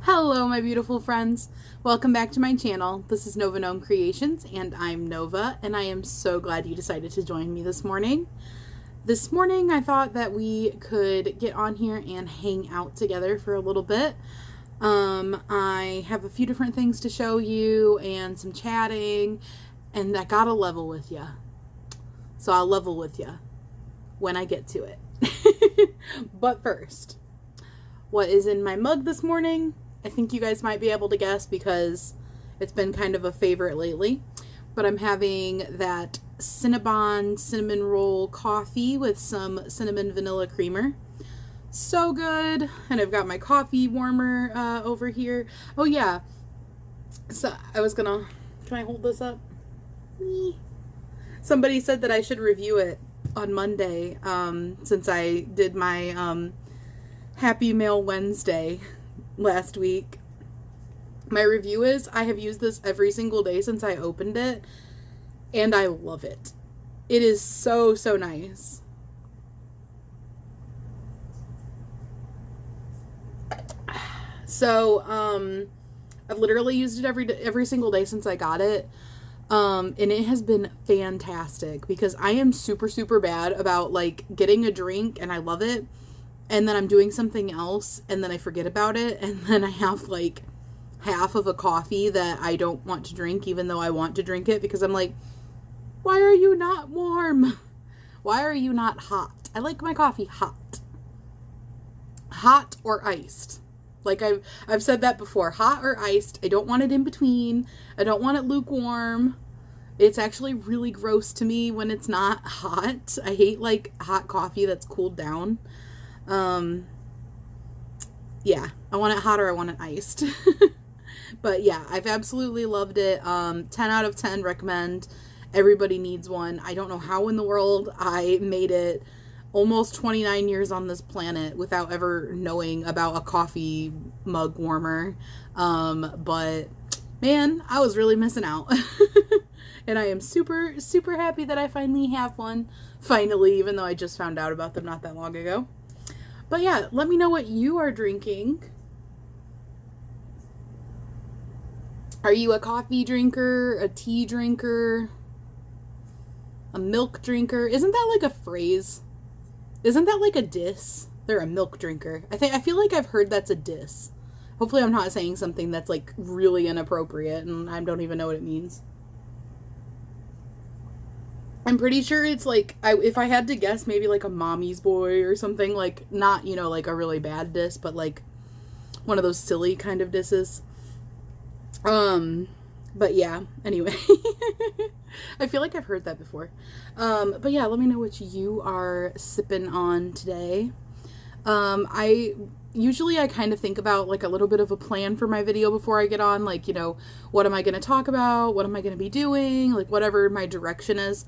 Hello my beautiful friends, welcome back to my channel. This is Nova Gnome Creations and I'm Nova, and I am so glad you decided to join me this morning. This morning I thought that we could get on here and hang out together for a little bit. I have a few different things to show you and some chatting, and I gotta level with you. So I'll level with you when I get to it. But first, what is in my mug this morning? I think you guys might be able to guess because it's been kind of a favorite lately. But I'm having that Cinnabon cinnamon roll coffee with some cinnamon vanilla creamer. So good. And I've got my coffee warmer over here. Oh yeah. So I was gonna, can I hold this up? Somebody said that I should review it on Monday since I did my Happy Mail Wednesday last week. My review is I have used this every single day since I opened it, and I love it. It is so nice. So I've literally used it every single day since I got it. And it has been fantastic because I am super bad about like getting a drink and I love it, and then I'm doing something else and then I forget about it, and then I have like half of a coffee that I don't want to drink even though I want to drink it because I'm like, why are you not warm? Why are you not hot? I like my coffee hot. Hot or iced. Like I've said that before, hot or iced. I don't want it in between. I don't want it lukewarm. It's actually really gross to me when it's not hot. I hate like hot coffee that's cooled down. Yeah, I want it hot or I want it iced. But yeah, I've absolutely loved it. 10 out of 10 recommend. Everybody needs one. I don't know how in the world I made it almost 29 years on this planet without ever knowing about a coffee mug warmer. But man, I was really missing out. And I am super happy that I finally have one. Finally, even though I just found out about them not that long ago. But yeah, let me know what you are drinking. Are you a coffee drinker, a tea drinker, a milk drinker? Isn't that like a phrase? Isn't that like a diss? They're a milk drinker. I feel like I've heard that's a diss. Hopefully I'm not saying something that's like really inappropriate and I don't even know what it means. I'm pretty sure it's like, if I had to guess, maybe like a mommy's boy or something, like not, you know, like a really bad diss, but like one of those silly kind of disses. But yeah, anyway, I feel like I've heard that before. But yeah, let me know what you are sipping on today. I kind of think about like a little bit of a plan for my video before I get on, like, you know, what am I going to talk about? What am I going to be doing? Like whatever my direction is.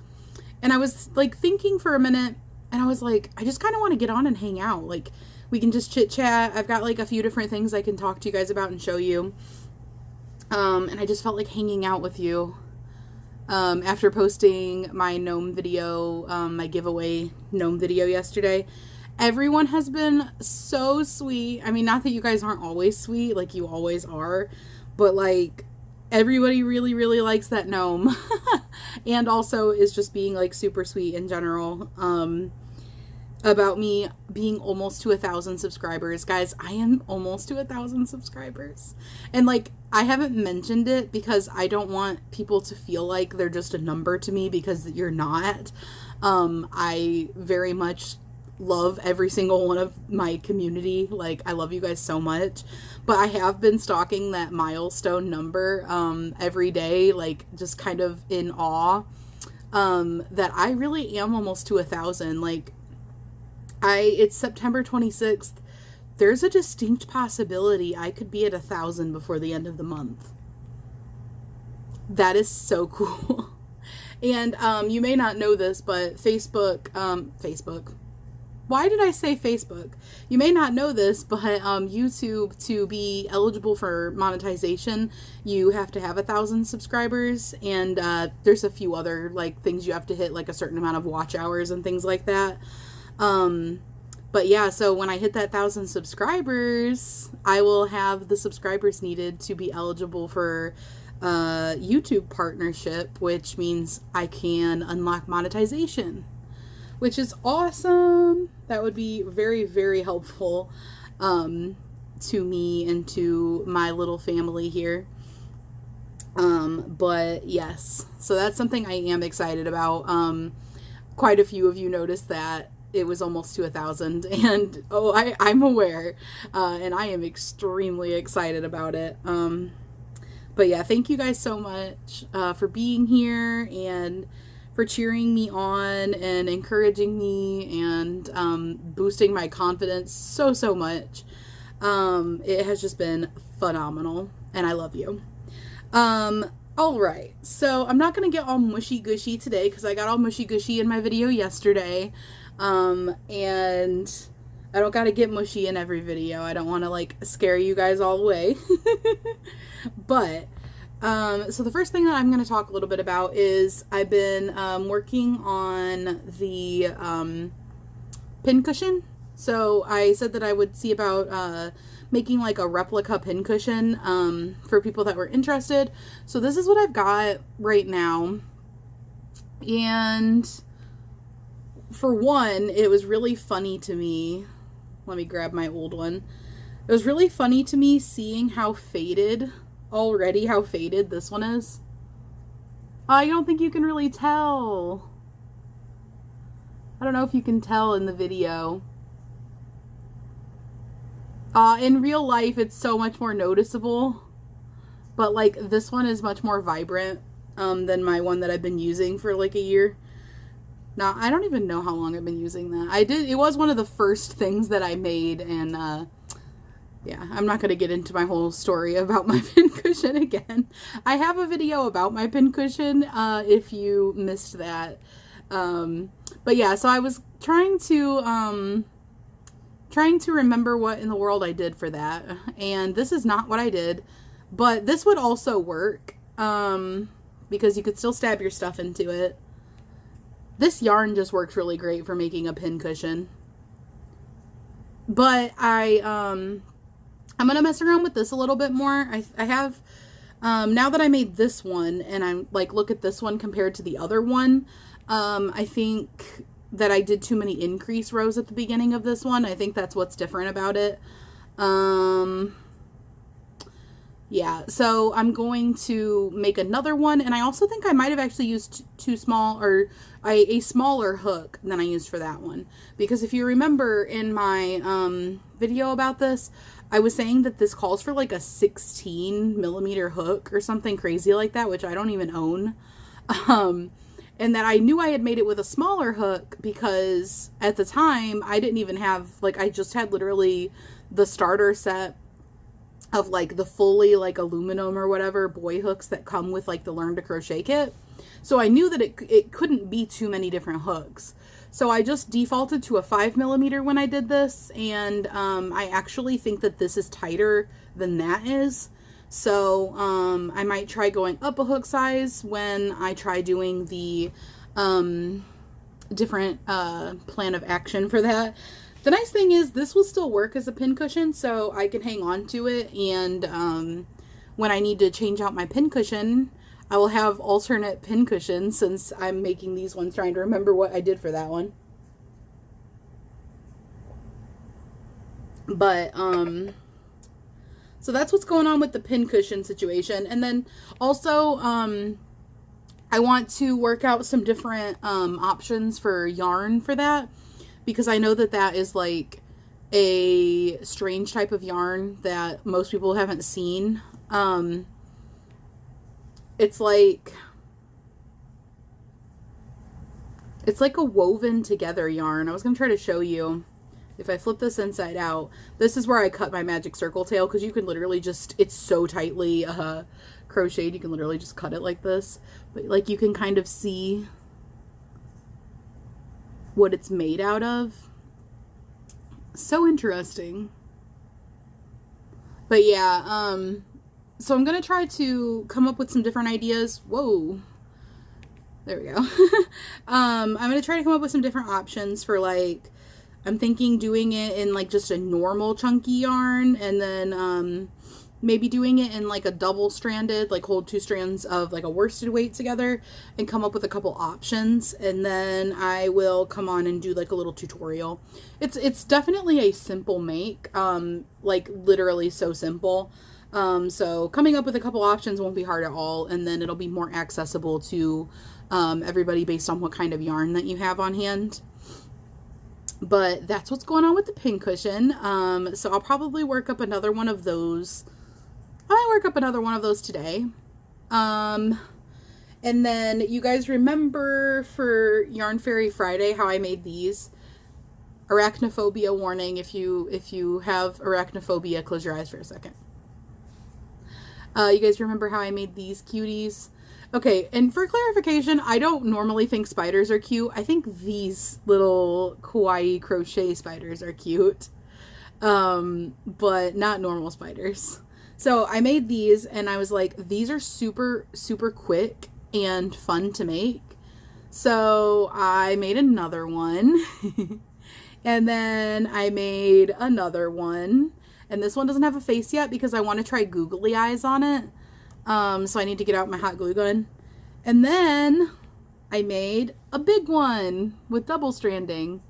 And I was like thinking for a minute and I was like, I just kind of want to get on and hang out. Like we can just chit chat. I've got like a few different things I can talk to you guys about and show you. And I just felt like hanging out with you. After posting my gnome video, my giveaway gnome video yesterday, everyone has been so sweet. I mean, not that you guys aren't always sweet, like you always are, but like everybody really likes that gnome. And also is just being like super sweet in general. About me being almost to 1,000 subscribers. Guys, I am almost to 1,000 subscribers. And like, I haven't mentioned it because I don't want people to feel like they're just a number to me, because you're not. I very much love every single one of my community. Like, I love you guys so much. But I have been stalking that milestone number every day, like just kind of in awe that I really am almost to 1,000. Like, it's September 26th. There's a distinct possibility I could be at 1,000 before the end of the month. That is so cool. And you may not know this, but Facebook. Why did I say Facebook? You may not know this, but YouTube, to be eligible for monetization, you have to have 1,000 subscribers, and there's a few other like things you have to hit, like a certain amount of watch hours and things like that. But yeah, so when I hit that 1,000 subscribers, I will have the subscribers needed to be eligible for a YouTube partnership, which means I can unlock monetization, which is awesome. That would be very, very helpful to me and to my little family here. But yes, so that's something I am excited about. Quite a few of you noticed that it was almost to 1,000, and I'm aware, and I am extremely excited about it. But yeah, thank you guys so much for being here and for cheering me on and encouraging me and boosting my confidence so much. It has just been phenomenal, and I love you. All right, so I'm not going to get all mushy-gushy today because I got all mushy-gushy in my video yesterday, and I don't got to get mushy in every video. I don't want to, like, scare you guys all away. But, so the first thing that I'm going to talk a little bit about is I've been working on the pincushion. So I said that I would see about making like a replica pincushion for people that were interested. So this is what I've got right now. And for one, it was really funny to me. Let me grab my old one. It was really funny to me seeing how faded this one is. I don't think you can really tell. I don't know if you can tell in the video. In real life, it's so much more noticeable, but like this one is much more vibrant than my one that I've been using for like a year. Now, I don't even know how long I've been using that. It was one of the first things that I made, and yeah, I'm not going to get into my whole story about my pincushion again. I have a video about my pincushion if you missed that. But yeah, so I was trying to remember what in the world I did for that, and this is not what I did, but this would also work, because you could still stab your stuff into it. This yarn just works really great for making a pincushion, but I'm gonna mess around with this a little bit more. I have, now that I made this one, and I'm like, look at this one compared to the other one, I think that I did too many increase rows at the beginning of this one. I think that's what's different about it. Yeah, so I'm going to make another one, and I also think I might have actually used too small, or a smaller hook than I used for that one. Because if you remember in my video about this, I was saying that this calls for like a 16 millimeter hook or something crazy like that, which I don't even own. And that I knew I had made it with a smaller hook because at the time I didn't even have, like, I just had literally the starter set of like the fully like aluminum or whatever boy hooks that come with like the Learn to Crochet kit. So I knew that it couldn't be too many different hooks. So I just defaulted to a 5 millimeter when I did this, and I actually think that this is tighter than that is. So I might try going up a hook size when I try doing the different plan of action for that. The nice thing is this will still work as a pincushion, so I can hang on to it, and when I need to change out my pincushion, I will have alternate pincushions since I'm making these ones, trying to remember what I did for that one. But, so that's what's going on with the pincushion situation. And then also, I want to work out some different options for yarn for that, because I know that that is like a strange type of yarn that most people haven't seen. It's like a woven together yarn. I was going to try to show you. If I flip this inside out, this is where I cut my magic circle tail, because you can literally just, it's so tightly crocheted, you can literally just cut it like this. But like you can kind of see what it's made out of. So interesting. But yeah, so I'm going to try to come up with some different ideas. Whoa. There we go. I'm going to try to come up with some different options for like I'm thinking doing it in like just a normal chunky yarn, and then maybe doing it in like a double stranded, like hold 2 strands of like a worsted weight together and come up with a couple options, and then I will come on and do like a little tutorial. It's definitely a simple make, like literally so simple. So coming up with a couple options won't be hard at all, and then it'll be more accessible to everybody based on what kind of yarn that you have on hand. But that's what's going on with the pincushion. So I'll probably work up another one of those. I might work up another one of those today. And then you guys remember for Yarn Fairy Friday how I made these? Arachnophobia warning. If you have arachnophobia, close your eyes for a second. You guys remember how I made these cuties? Okay, and for clarification, I don't normally think spiders are cute. I think these little kawaii crochet spiders are cute, but not normal spiders. So I made these, and I was like, these are super, super quick and fun to make. So I made another one, and then I made another one, and this one doesn't have a face yet because I want to try googly eyes on it. So I need to get out my hot glue gun. And then I made a big one with double stranding.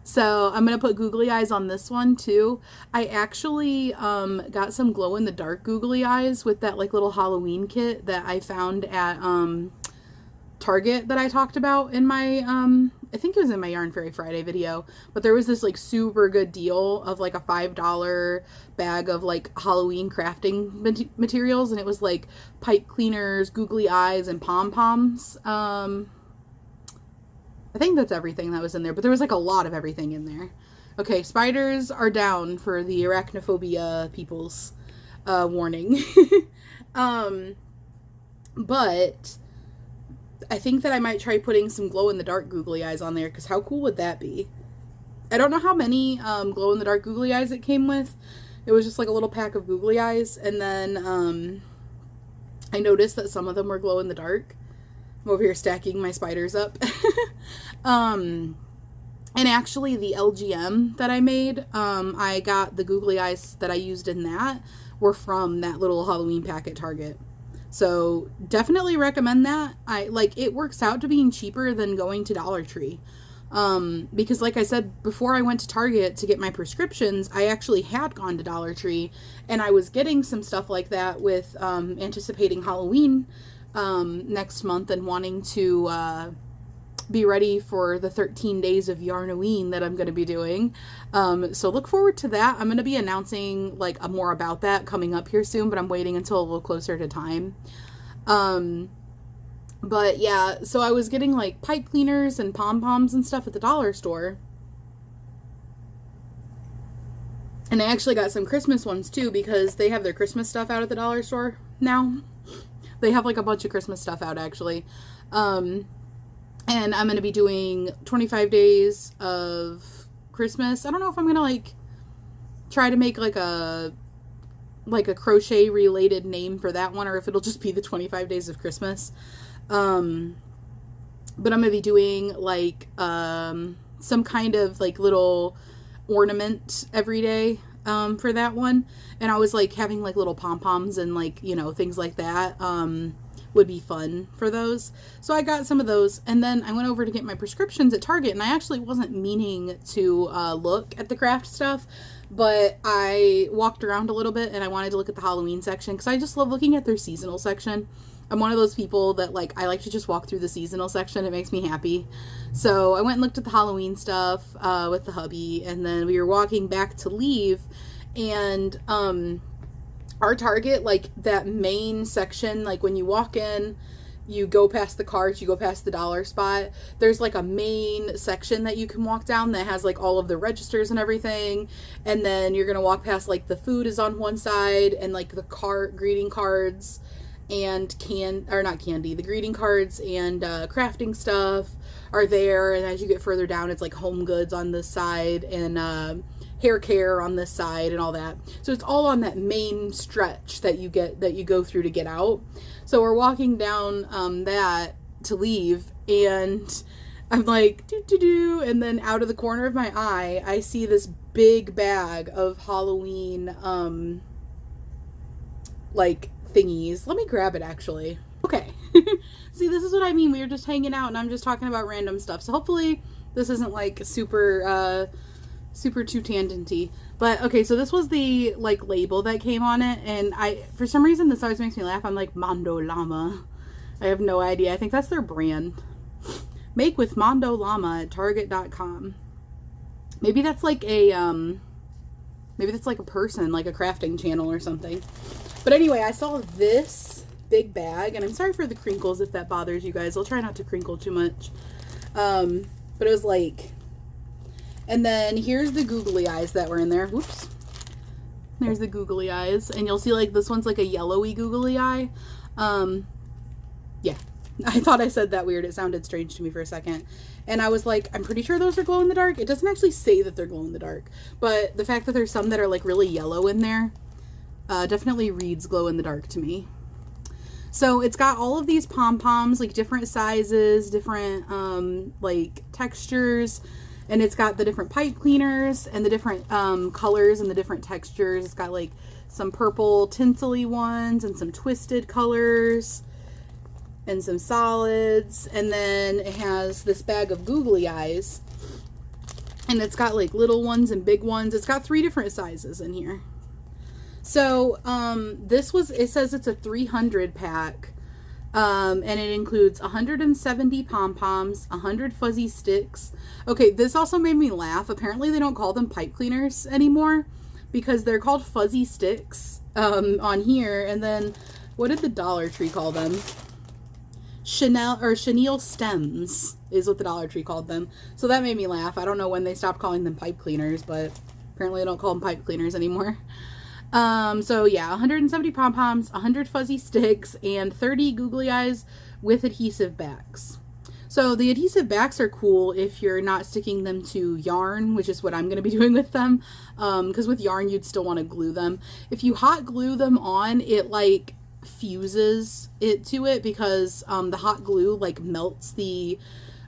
So I'm going to put googly eyes on this one too. I actually got some glow in the dark googly eyes with that like little Halloween kit that I found at Target that I talked about in my, I think it was in my Yarn Fairy Friday video, but there was this like super good deal of like a $5 bag of like Halloween crafting materials, and it was like pipe cleaners, googly eyes, and pom-poms. I think that's everything that was in there, but there was like a lot of everything in there. Okay, spiders are down for the arachnophobia people's warning. But I think that I might try putting some glow-in-the-dark googly eyes on there, because how cool would that be? I don't know how many glow-in-the-dark googly eyes it came with. It was just like a little pack of googly eyes, and then I noticed that some of them were glow-in-the-dark. I'm over here stacking my spiders up. And actually the LGM that I made, I got the googly eyes that I used in that were from that little Halloween pack at Target. So definitely recommend that. It works out to being cheaper than going to Dollar Tree. Because like I said, before I went to Target to get my prescriptions, I actually had gone to Dollar Tree, and I was getting some stuff like that with, anticipating Halloween, next month, and wanting to, be ready for the 13 days of Yarnoween that I'm going to be doing. So look forward to that. I'm going to be announcing like more about that coming up here soon, but I'm waiting until a little closer to time. But yeah, so I was getting like pipe cleaners and pom-poms and stuff at the dollar store. And I actually got some Christmas ones too, because they have their Christmas stuff out at the dollar store now. They have like a bunch of Christmas stuff out actually. And I'm going to be doing 25 days of Christmas. I don't know if I'm going to like try to make like a crochet related name for that one, or if it'll just be the 25 days of Christmas. But I'm going to be doing like some kind of like little ornament every day for that one. And I was like having like little pom-poms and like, you know, things like that. Would be fun for those. So I got some of those, and then I went over to get my prescriptions at Target, and I actually wasn't meaning to look at the craft stuff, but I walked around a little bit and I wanted to look at the Halloween section because I just love looking at their seasonal section. I'm one of those people that like, I like to just walk through the seasonal section. It makes me happy. So I went and looked at the Halloween stuff with the hubby, and then we were walking back to leave, and our Target, like that main section, like when you walk in, you go past the carts, you go past the dollar spot, there's like a main section that you can walk down that has like all of the registers and everything, and then you're gonna walk past like the food is on one side, and like the greeting cards and the greeting cards and crafting stuff are there, and as you get further down, it's like home goods on this side, and hair care on this side, and all that. So it's all on that main stretch that you go through to get out. So we're walking down that to leave, and I'm like, do, and then out of the corner of my eye, I see this big bag of Halloween, like, thingies. Let me grab it, actually. Okay. See, this is what I mean. We were just hanging out, and I'm just talking about random stuff. So hopefully this isn't, like, super too tangenty. But, okay, so this was the, like, label that came on it, and for some reason, this always makes me laugh. I'm like, Mondo Llama. I have no idea. I think that's their brand. Make with Mondo Llama at Target.com. Maybe that's like a person, like a crafting channel or something. But anyway, I saw this big bag, and I'm sorry for the crinkles if that bothers you guys. I'll try not to crinkle too much. But it was like, and then here's the googly eyes that were in there. Whoops. There's the googly eyes, and you'll see like this one's like a yellowy googly eye. Yeah. I thought I said that weird. It sounded strange to me for a second. And I was like, I'm pretty sure those are glow in the dark. It doesn't actually say that they're glow in the dark. But the fact that there's some that are like really yellow in there definitely reads glow in the dark to me. So it's got all of these pom-poms, like different sizes, different like textures. And it's got the different pipe cleaners and the different colors and the different textures. It's got like some purple tinsely ones and some twisted colors. And some solids, and then it has this bag of googly eyes, and it's got like little ones and big ones. It's got 3 different sizes in here. So it says it's a 300 pack, and it includes 170 pom-poms, 100 fuzzy sticks. Okay, this also made me laugh. Apparently they don't call them pipe cleaners anymore because they're called fuzzy sticks on here. And then what did the Dollar Tree call them? Chenille stems is what the Dollar Tree called them. So that made me laugh. I don't know when they stopped calling them pipe cleaners, but apparently they don't call them pipe cleaners anymore. So yeah, 170 pom-poms, 100 fuzzy sticks, and 30 googly eyes with adhesive backs. So the adhesive backs are cool if you're not sticking them to yarn, which is what I'm going to be doing with them. Because with yarn, you'd still want to glue them. If you hot glue them on, it like fuses it to it because the hot glue like melts the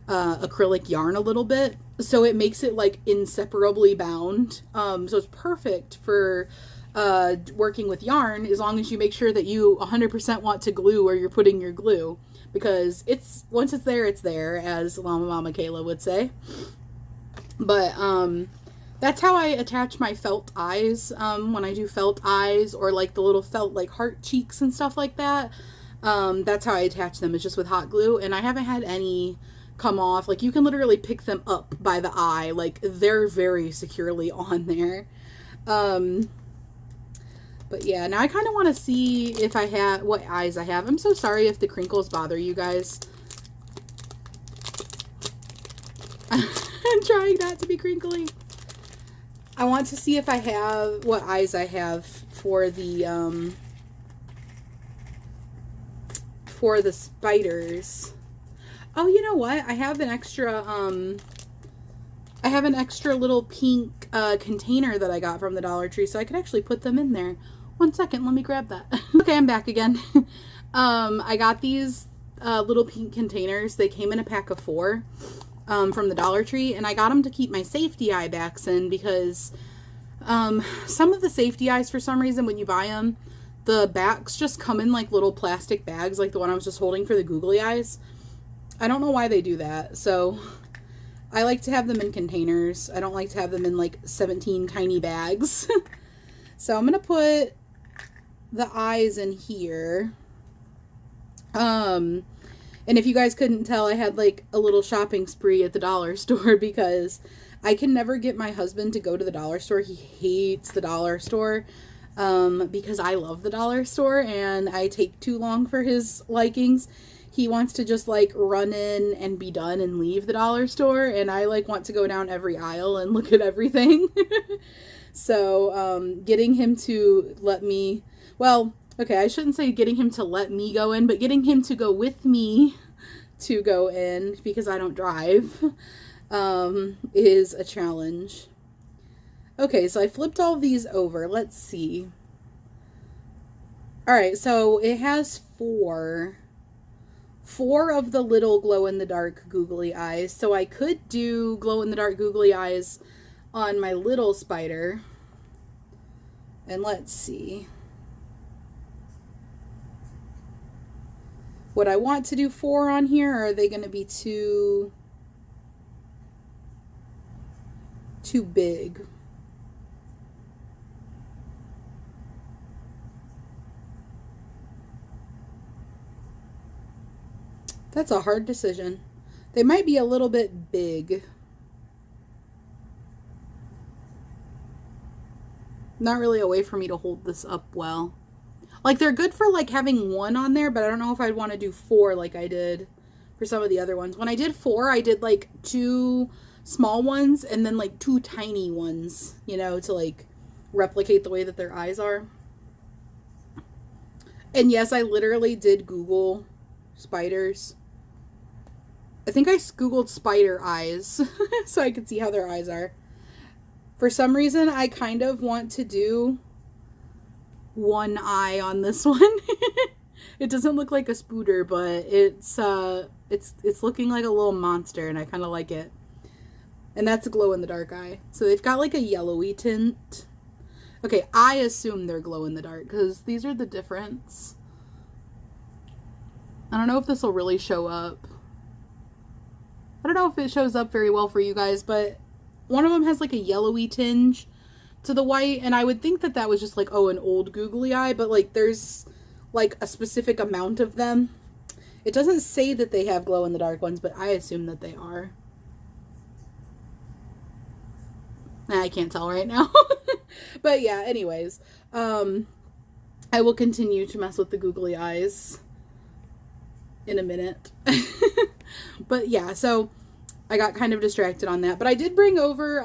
acrylic yarn a little bit, so it makes it like inseparably bound. So it's perfect for working with yarn as long as you make sure that you 100% want to glue where you're putting your glue, because once it's there, as Llama Mama Kayla would say. But that's how I attach my felt eyes when I do felt eyes, or like the little felt like heart cheeks and stuff like that. That's how I attach them, is just with hot glue, and I haven't had any come off. Like you can literally pick them up by the eye, like they're very securely on there. But yeah, now I kind of want to see if I have what eyes I have. I'm so sorry if the crinkles bother you guys. I'm trying not to be crinkly. I want to see if I have what eyes I have for the spiders. Oh, you know what? I have an extra little pink container that I got from the Dollar Tree, so I could actually put them in there. 1 second, let me grab that. Okay, I'm back again. I got these little pink containers. They came in a pack of 4. From the Dollar Tree, and I got them to keep my safety eye backs in, because some of the safety eyes, for some reason, when you buy them, the backs just come in like little plastic bags, like the one I was just holding for the googly eyes. I don't know why they do that, so I like to have them in containers. I don't like to have them in like 17 tiny bags. So I'm gonna put the eyes in here. And if you guys couldn't tell, I had like a little shopping spree at the dollar store, because I can never get my husband to go to the dollar store. He hates the dollar store because I love the dollar store and I take too long for his likings. He wants to just like run in and be done and leave the dollar store, and I like want to go down every aisle and look at everything. So getting him to let me, well, okay, I shouldn't say getting him to let me go in, but getting him to go with me to go in, because I don't drive, is a challenge. Okay, so I flipped all these over. Let's see. Alright, so it has four 4 of the little glow-in-the-dark googly eyes. So I could do glow-in-the-dark googly eyes on my little spider. And let's see. Would I want to do 4 on here, or are they going to be too big? That's a hard decision. They might be a little bit big. Not really a way for me to hold this up well. Like, they're good for, like, having 1 on there, but I don't know if I'd want to do 4 like I did for some of the other ones. When I did 4, I did, like, 2 small ones and then, like, 2 tiny ones, you know, to, like, replicate the way that their eyes are. And yes, I literally did Google spiders. I think I Googled spider eyes so I could see how their eyes are. For some reason, I kind of want to do 1 eye on this one. It doesn't look like a spooder, but it's looking like a little monster, and I kind of like it. And that's a glow-in-the-dark eye. So they've got like a yellowy tint. Okay, I assume they're glow-in-the-dark because these are the difference. I don't know if this will really show up. I don't know if it shows up very well for you guys, but one of them has like a yellowy tinge to the white, and I would think that that was just like, oh, an old googly eye, but like there's like a specific amount of them. It doesn't say that they have glow-in-the-dark ones, but I assume that they are. I can't tell right now. But yeah, anyways, I will continue to mess with the googly eyes in a minute. But yeah, so I got kind of distracted on that. But I did bring over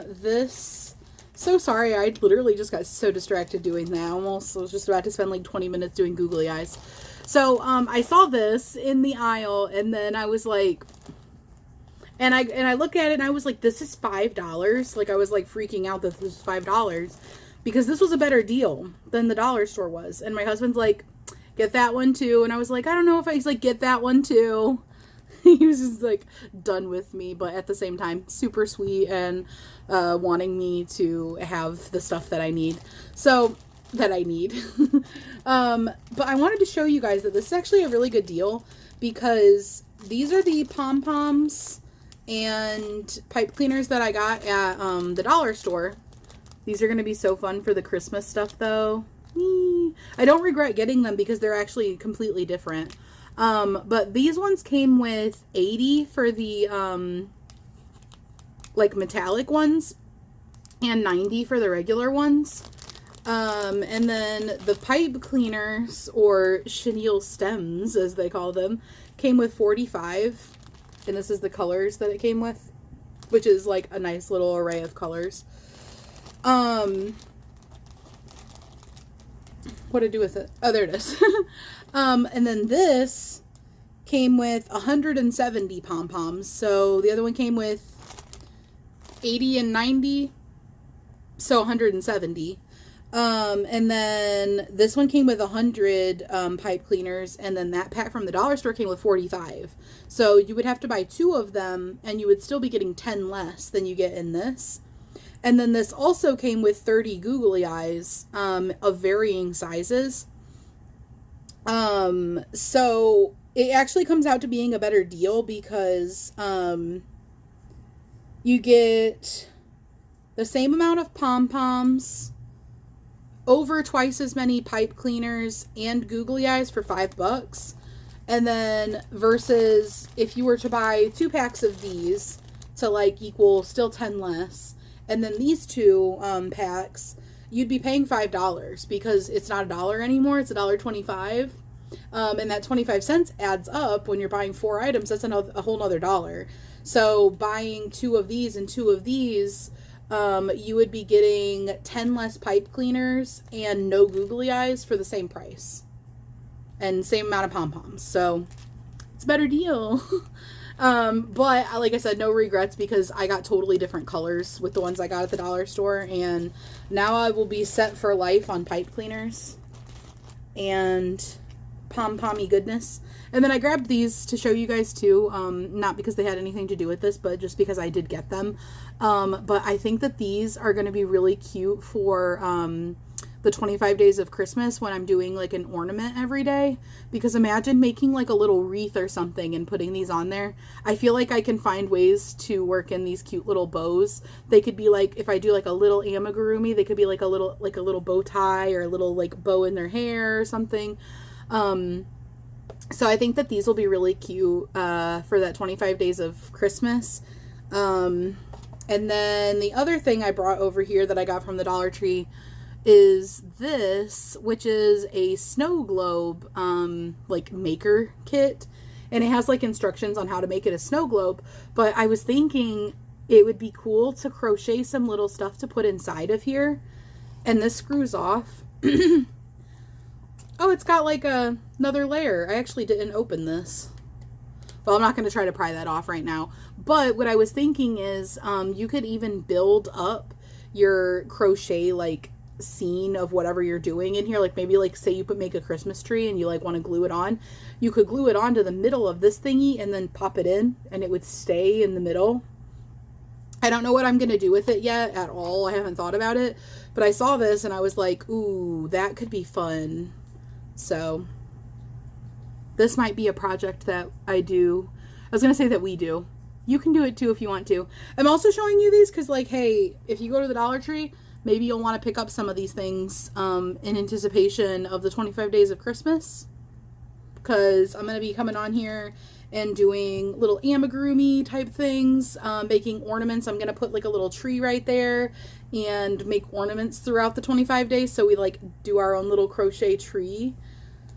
this. So sorry, I literally just got so distracted doing that. I almost was just about to spend like 20 minutes doing googly eyes. So I saw this in the aisle, and then I was like, and I look at it and I was like, this is $5. Like, I was like freaking out that this was $5 because this was a better deal than the dollar store was. And my husband's like, get that one too. And I was like, I don't know if I like get that one too. He was just like done with me, but at the same time, super sweet and wanting me to have the stuff that I need. So that I need. But I wanted to show you guys that this is actually a really good deal because these are the pom-poms and pipe cleaners that I got at the dollar store. These are going to be so fun for the Christmas stuff though. I don't regret getting them because they're actually completely different. But these ones came with 80 for the like metallic ones and 90 for the regular ones. And then the pipe cleaners, or chenille stems as they call them, came with 45. And this is the colors that it came with, which is like a nice little array of colors. What to do with it? Oh, there it is. And then this came with 170 pom-poms. So the other one came with 80 and 90. So 170. And then this one came with 100 pipe cleaners, and then that pack from the dollar store came with 45. So you would have to buy 2 of them, and you would still be getting 10 less than you get in this. And then this also came with 30 googly eyes of varying sizes. So it actually comes out to being a better deal because you get the same amount of pom-poms, over twice as many pipe cleaners and googly eyes for $5. And then versus if you were to buy 2 packs of these to like equal still 10 less, and then these 2 packs, you'd be paying $5 because it's not $1 anymore. It's $1.25. And that 25 cents adds up when you're buying 4 items. That's a whole nother $1. So buying 2 of these and 2 of these, you would be getting 10 less pipe cleaners and no googly eyes for the same price. And same amount of pom-poms. So it's a better deal. But like I said, no regrets because I got totally different colors with the ones I got at the dollar store. And now I will be set for life on pipe cleaners. And pom-pommy goodness. And then I grabbed these to show you guys too, not because they had anything to do with this, but just because I did get them. But I think that these are going to be really cute for the 25 days of Christmas when I'm doing like an ornament every day. Because imagine making like a little wreath or something and putting these on there. I feel like I can find ways to work in these cute little bows. They could be like, if I do like a little amigurumi, they could be like a little bow tie or a little like bow in their hair or something. So I think that these will be really cute for that 25 days of Christmas. And then the other thing I brought over here that I got from the Dollar Tree is this, which is a snow globe like maker kit, and it has like instructions on how to make it a snow globe. But I was thinking it would be cool to crochet some little stuff to put inside of here, and this screws off. Oh, it's got like another layer. I actually didn't open this. Well, I'm not going to try to pry that off right now. But what I was thinking is you could even build up your crochet like scene of whatever you're doing in here. Like maybe like say you make a Christmas tree and you like want to glue it on. You could glue it onto the middle of this thingy and then pop it in and it would stay in the middle. I don't know what I'm going to do with it yet at all. I haven't thought about it. But I saw this and I was like, ooh, that could be fun. So this might be a project that I do. I was going to say that we do. You can do it too if you want to. I'm also showing you these because like, hey, if you go to the Dollar Tree, maybe you'll want to pick up some of these things in anticipation of the 25 days of Christmas. Because I'm going to be coming on here and doing little amigurumi type things, making ornaments. I'm going to put like a little tree right there and make ornaments throughout the 25 days. So we like do our own little crochet tree.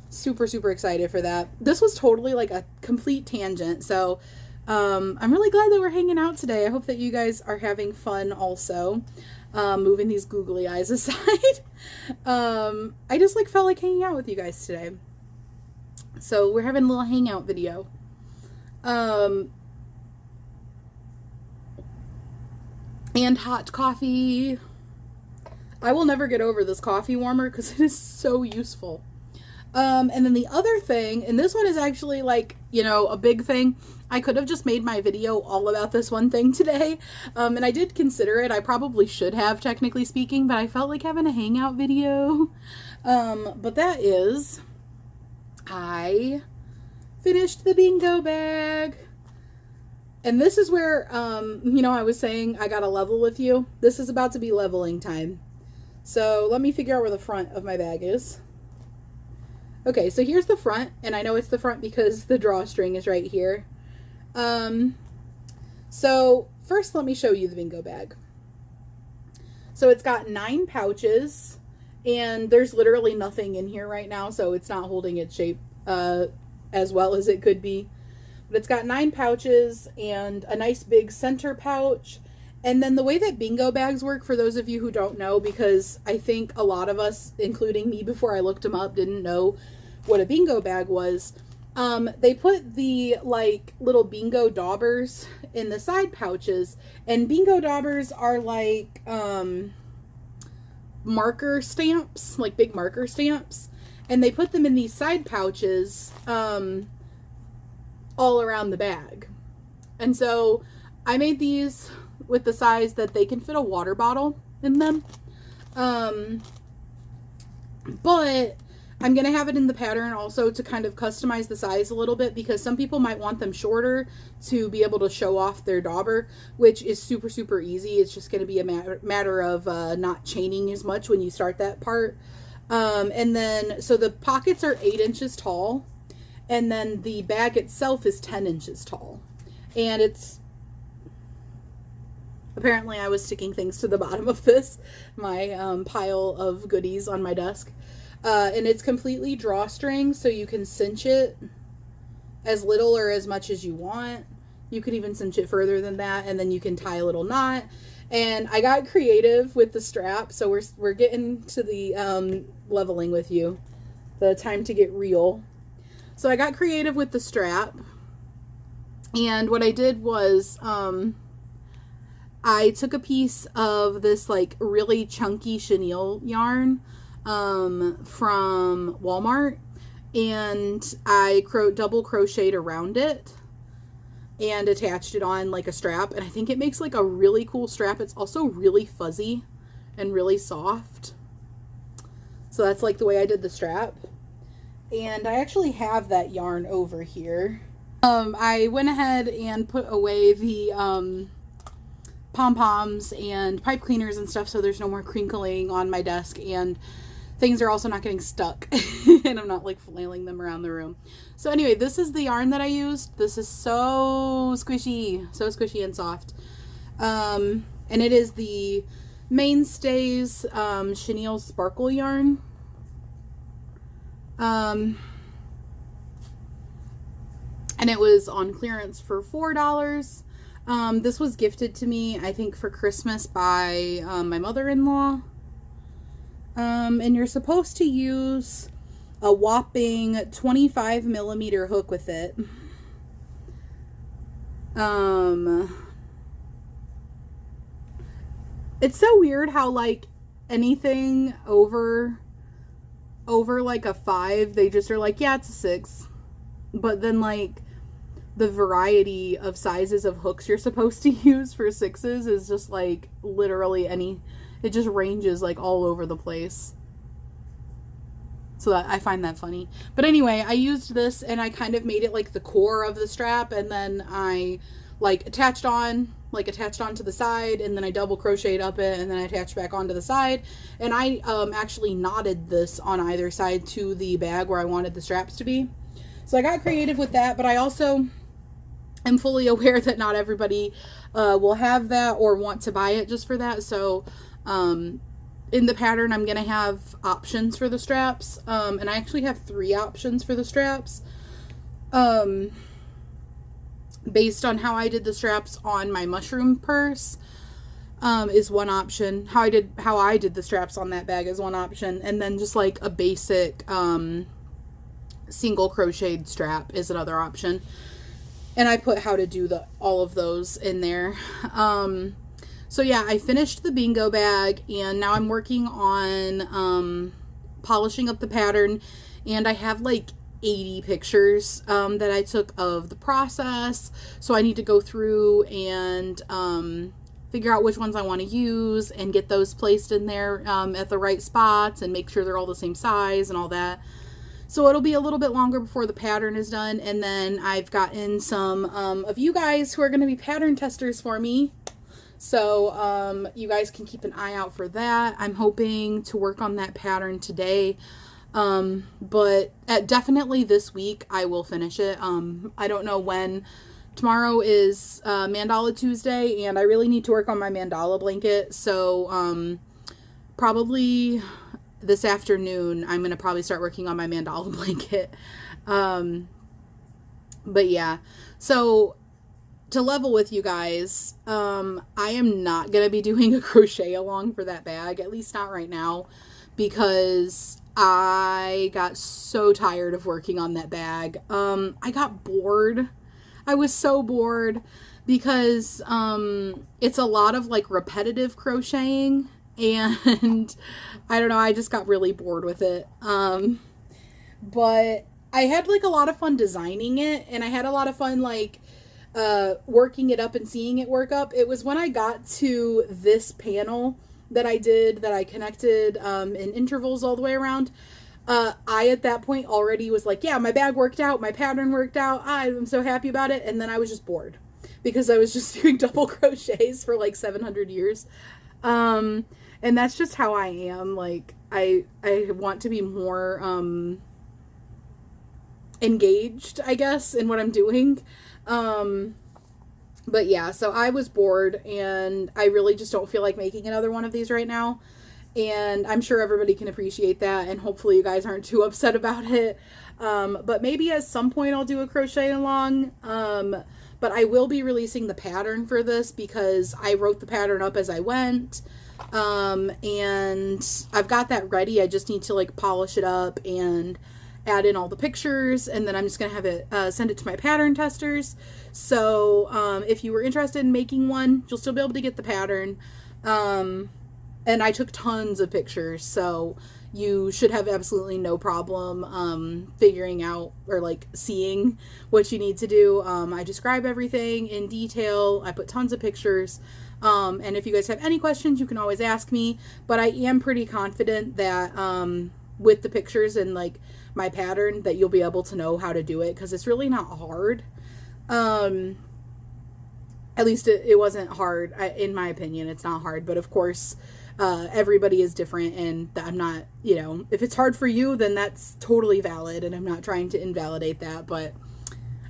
Super, super excited for that. This was totally like a complete tangent. So I'm really glad that we're hanging out today. I hope that you guys are having fun also. Moving these googly eyes aside. I just like felt like hanging out with you guys today. So we're having a little hangout video. And hot coffee. I will never get over this coffee warmer because it is so useful. And then the other thing, and this one is actually like, you know, a big thing. I could have just made my video all about this one thing today. And I did consider it. I probably should have, technically speaking, but I felt like having a hangout video. But that is, I finished the bingo bag. And this is where, you know, I was saying I gotta level with you. This is about to be leveling time. So let me figure out where the front of my bag is. Okay, so here's the front, and I know it's the front because the drawstring is right here. So first let me show you the bingo bag. So it's got 9 pouches, and there's literally nothing in here right now, so it's not holding its shape as well as it could be. But it's got 9 pouches and a nice big center pouch. And then the way that bingo bags work, for those of you who don't know, because I think a lot of us, including me before I looked them up, didn't know what a bingo bag was. They put the like little bingo daubers in the side pouches, and bingo daubers are like marker stamps, like big marker stamps, and they put them in these side pouches all around the bag. And so I made these with the size that they can fit a water bottle in them. But I'm going to have it in the pattern also to kind of customize the size a little bit, because some people might want them shorter to be able to show off their dauber, which is super, super easy. It's just going to be a matter of not chaining as much when you start that part. And then, so the pockets are 8 inches tall, and then the bag itself is 10 inches tall. And it's, apparently I was sticking things to the bottom of this, my pile of goodies on my desk. And it's completely drawstring, so you can cinch it as little or as much as you want. You could even cinch it further than that, and then you can tie a little knot. And I got creative with the strap, so we're getting to the leveling with you, the time to get real. So I got creative with the strap, and what I did was I took a piece of this like really chunky chenille yarn from Walmart, and I double crocheted around it and attached it on like a strap, and I think it makes like a really cool strap. It's also really fuzzy and really soft. So that's like the way I did the strap. And I actually have that yarn over here. I went ahead and put away the pom-poms and pipe cleaners and stuff so there's no more crinkling on my desk, and things are also not getting stuck and I'm not like flailing them around the room. So anyway, this is the yarn that I used. This is so squishy and soft. And it is the Mainstays chenille sparkle yarn. And it was on clearance for $4. This was gifted to me, I think, for Christmas by my mother-in-law. And you're supposed to use a whopping 25 millimeter hook with it. It's so weird how like anything over like a 5, they just are like, yeah, it's a 6. But then like the variety of sizes of hooks you're supposed to use for 6s is just like literally it just ranges like all over the place. So that, I find that funny. But anyway, I used this and I kind of made it like the core of the strap, and then I like attached onto the side, and then I double crocheted up it, and then I attached back onto the side. And I actually knotted this on either side to the bag where I wanted the straps to be. So I got creative with that, but I also am fully aware that not everybody will have that or want to buy it just for that. So in the pattern, I'm going to have options for the straps. And I actually have 3 options for the straps. Based on how I did the straps on my mushroom purse, is one option. How I did the straps on that bag is one option. And then just like a basic, single crocheted strap is another option. And I put how to do all of those in there. So yeah, I finished the bingo bag, and now I'm working on polishing up the pattern, and I have like 80 pictures that I took of the process, so I need to go through and figure out which ones I want to use and get those placed in there at the right spots and make sure they're all the same size and all that. So it'll be a little bit longer before the pattern is done, and then I've gotten some of you guys who are going to be pattern testers for me. So you guys can keep an eye out for that. I'm hoping to work on that pattern today. But definitely this week I will finish it. I don't know when. Tomorrow is Mandala Tuesday, and I really need to work on my mandala blanket. So probably this afternoon I'm going to probably start working on my mandala blanket. But yeah, so to level with you guys, I am not going to be doing a crochet along for that bag, at least not right now, because I got so tired of working on that bag. I got bored. I was so bored because it's a lot of like repetitive crocheting, and I don't know, I just got really bored with it. But I had like a lot of fun designing it, and I had a lot of fun like working it up and seeing it work up. It was when I got to this panel that I did, that I connected in intervals all the way around. I at that point already was like, yeah, my bag worked out, my pattern worked out, I'm so happy about it. And then I was just bored because I was just doing double crochets for like 700 years. And that's just how I am. Like I want to be more engaged, I guess, in what I'm doing. But yeah, so I was bored, and I really just don't feel like making another one of these right now. And I'm sure everybody can appreciate that, and hopefully you guys aren't too upset about it. But maybe at some point I'll do a crochet along. But I will be releasing the pattern for this because I wrote the pattern up as I went. And I've got that ready. I just need to like polish it up and add in all the pictures, and then I'm just gonna have it send it to my pattern testers. So if you were interested in making one, you'll still be able to get the pattern. And I took tons of pictures, so you should have absolutely no problem figuring out or like seeing what you need to do. I describe everything in detail. I put tons of pictures. And if you guys have any questions, you can always ask me. But I am pretty confident that with the pictures and like my pattern that you'll be able to know how to do it, because it's really not hard. At least it wasn't hard, in my opinion. It's not hard, but of course, everybody is different, and I'm not, you know, if it's hard for you, then that's totally valid, and I'm not trying to invalidate that, but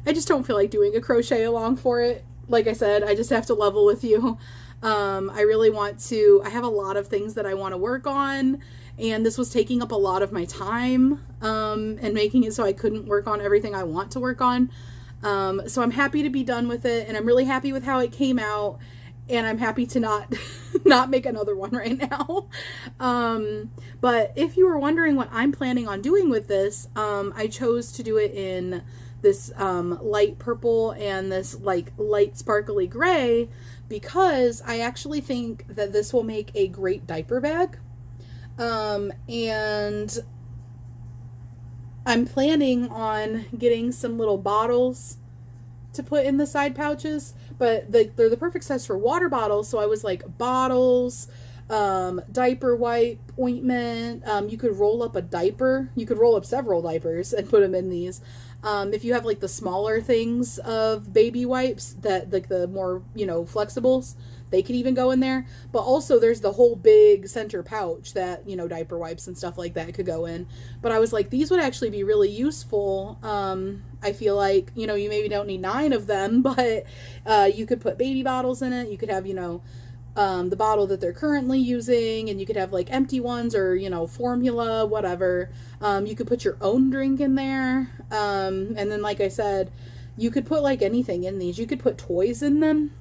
I just don't feel like doing a crochet along for it. Like I said, I just have to level with you. I really want to, I have a lot of things that I want to work on, and this was taking up a lot of my time, and making it so I couldn't work on everything I want to work on. So I'm happy to be done with it, and I'm really happy with how it came out, and I'm happy to not make another one right now. But if you were wondering what I'm planning on doing with this, I chose to do it in this light purple and this like light sparkly gray, because I actually think that this will make a great diaper bag. And I'm planning on getting some little bottles to put in the side pouches, but they're the perfect size for water bottles. So I was like, bottles, diaper wipe, ointment. You could roll up a diaper. You could roll up several diapers and put them in these. If you have like the smaller things of baby wipes, that like the more, you know, flexibles, they could even go in there. But also there's the whole big center pouch that, you know, diaper wipes and stuff like that could go in. But I was like, these would actually be really useful. I feel like, you know, you maybe don't need 9 of them, but you could put baby bottles in it. You could have, you know, the bottle that they're currently using, and you could have like empty ones, or, you know, formula, whatever. You could put your own drink in there. And then, like I said, you could put like anything in these. You could put toys in them.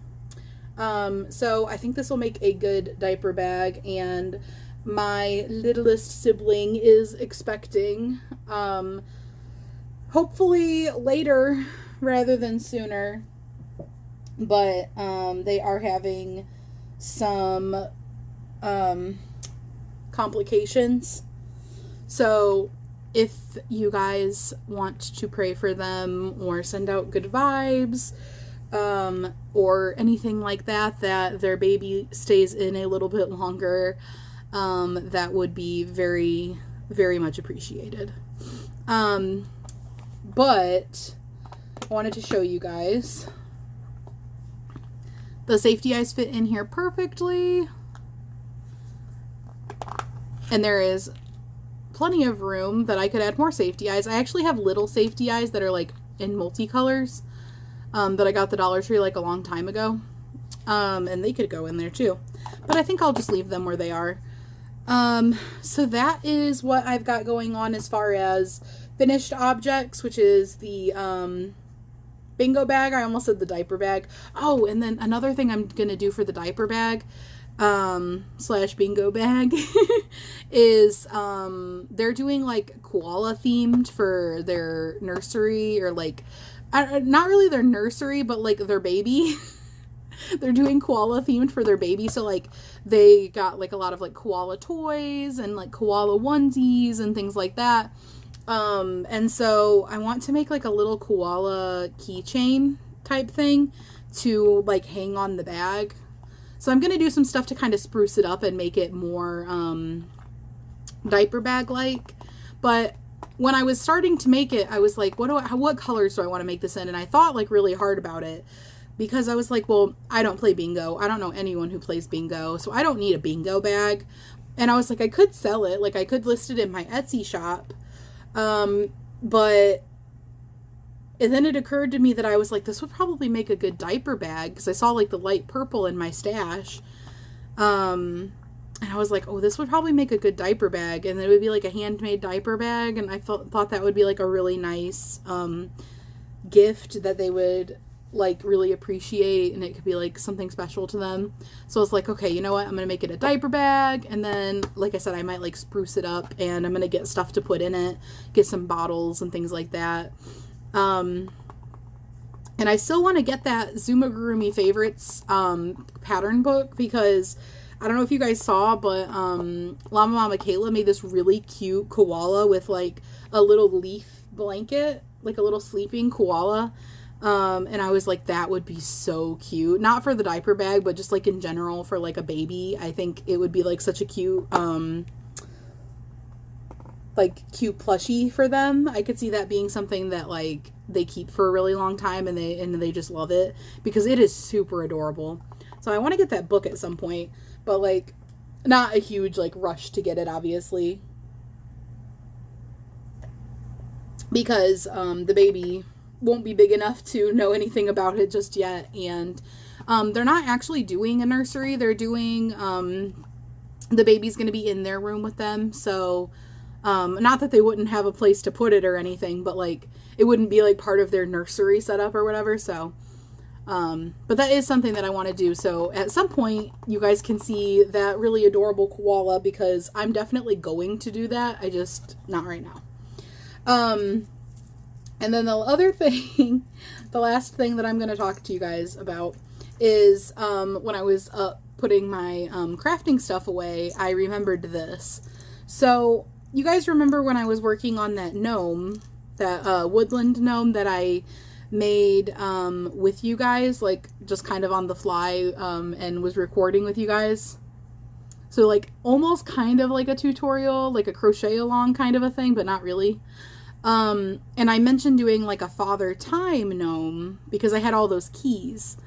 So I think this will make a good diaper bag, and my littlest sibling is expecting, hopefully later rather than sooner, but, they are having some, complications. So if you guys want to pray for them or send out good vibes, or anything like that, that their baby stays in a little bit longer, that would be very, very much appreciated. But I wanted to show you guys. The safety eyes fit in here perfectly. And there is plenty of room that I could add more safety eyes. I actually have little safety eyes that are like in multicolors, that I got at the Dollar Tree like a long time ago. And they could go in there too. But I think I'll just leave them where they are. So that is what I've got going on as far as finished objects, which is the bingo bag. I almost said the diaper bag. Oh, and then another thing I'm going to do for the diaper bag slash bingo bag is they're doing like koala themed for their nursery, or like not really their nursery, but like their baby. They're doing koala themed for their baby. So like they got like a lot of like koala toys and like koala onesies and things like that. And so I want to make like a little koala keychain type thing to like hang on the bag. So I'm going to do some stuff to kind of spruce it up and make it more diaper bag like. But when I was starting to make it, I was like, what colors do I want to make this in? And I thought like really hard about it, because I was like, well, I don't play bingo. I don't know anyone who plays bingo, so I don't need a bingo bag. And I was like, I could sell it. Like I could list it in my Etsy shop. But and then it occurred to me that I was like, this would probably make a good diaper bag, because I saw like the light purple in my stash. And I was like, oh, this would probably make a good diaper bag. And it would be like a handmade diaper bag. And I thought that would be like a really nice gift that they would like really appreciate, and it could be like something special to them. So I was like, okay, you know what? I'm going to make it a diaper bag. And then, like I said, I might like spruce it up, and I'm going to get stuff to put in it, get some bottles and things like that. And I still want to get that Zumagurumi Favorites pattern book, because I don't know if you guys saw, but Llama Mama Kayla made this really cute koala with like a little leaf blanket, like a little sleeping koala. And I was like, that would be so cute. Not for the diaper bag, but just like in general for like a baby. I think it would be like such a cute, cute plushie for them. I could see that being something that like they keep for a really long time and they just love it because it is super adorable. So I want to get that book at some point, but like not a huge like rush to get it, obviously, because the baby won't be big enough to know anything about it just yet. And they're not actually doing a nursery. They're doing the baby's going to be in their room with them. So not that they wouldn't have a place to put it or anything, but like it wouldn't be like part of their nursery setup or whatever. So but that is something that I want to do. So at some point you guys can see that really adorable koala, because I'm definitely going to do that. I just not right now. And then the other thing, the last thing that I'm going to talk to you guys about is when I was putting my crafting stuff away, I remembered this. So you guys remember when I was working on that gnome, that woodland gnome that I made with you guys, like just kind of on the fly, and was recording with you guys? So like almost kind of like a tutorial, like a crochet along kind of a thing, but not really. And I mentioned doing like a Father Time gnome because I had all those keys,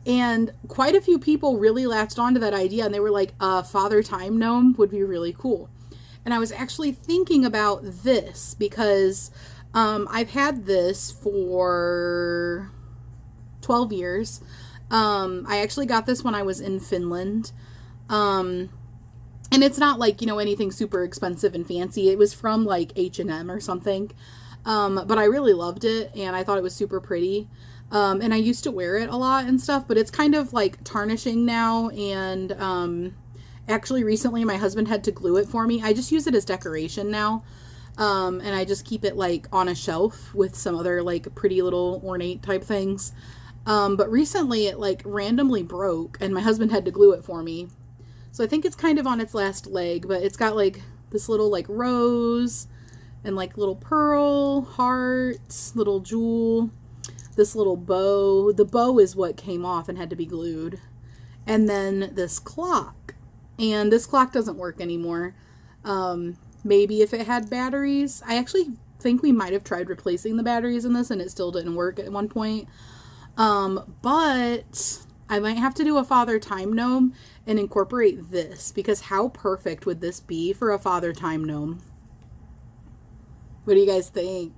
and quite a few people really latched onto that idea, and they were like, Father Time gnome would be really cool. And I was actually thinking about this because I've had this for 12 years. I actually got this when I was in Finland. And it's not like, you know, anything super expensive and fancy. It was from like H&M or something. But I really loved it and I thought it was super pretty. And I used to wear it a lot and stuff, but it's kind of like tarnishing now. And actually recently my husband had to glue it for me. I just use it as decoration now. And I just keep it like on a shelf with some other like pretty little ornate type things. But recently it like randomly broke and my husband had to glue it for me. So I think it's kind of on its last leg, but it's got like this little like rose and like little pearl, heart, little jewel, this little bow. The bow is what came off and had to be glued. And then this clock. And this clock doesn't work anymore. Maybe if it had batteries. I actually think we might have tried replacing the batteries in this and it still didn't work at one point. But I might have to do a Father Time gnome and incorporate this, because how perfect would this be for a Father Time gnome? What do you guys think?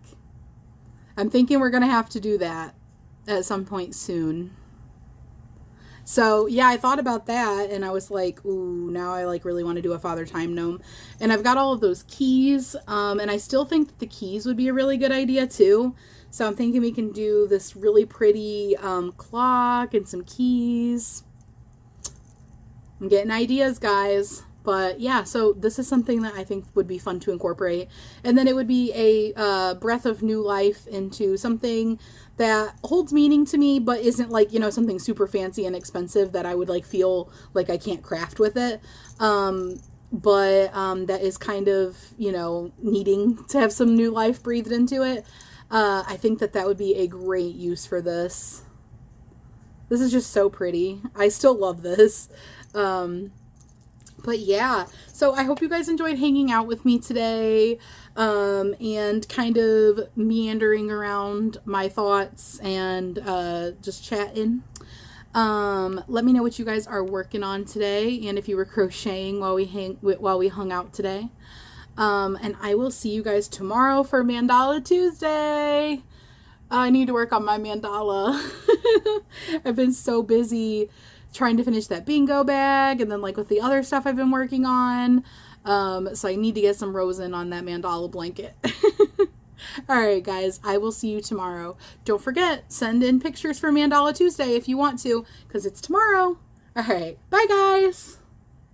I'm thinking we're going to have to do that at some point soon. So yeah, I thought about that and I was like, ooh, now I like really want to do a Father Time gnome. And I've got all of those keys, and I still think that the keys would be a really good idea too. So I'm thinking we can do this really pretty clock and some keys. I'm getting ideas, guys. But yeah, so this is something that I think would be fun to incorporate. And then it would be a breath of new life into something that holds meaning to me, but isn't like, you know, something super fancy and expensive that I would like feel like I can't craft with it. But that is kind of, you know, needing to have some new life breathed into it. I think that would be a great use for this. This is just so pretty. I still love this. But yeah, so I hope you guys enjoyed hanging out with me today, and kind of meandering around my thoughts and just chatting. Let me know what you guys are working on today, and if you were crocheting while we hung out today. And I will see you guys tomorrow for Mandala Tuesday. I need to work on my mandala. I've been so busy trying to finish that bingo bag and then like with the other stuff I've been working on. So I need to get some rosin on that mandala blanket. Alright guys, I will see you tomorrow. Don't forget, send in pictures for Mandala Tuesday if you want to, because it's tomorrow. Alright, bye guys!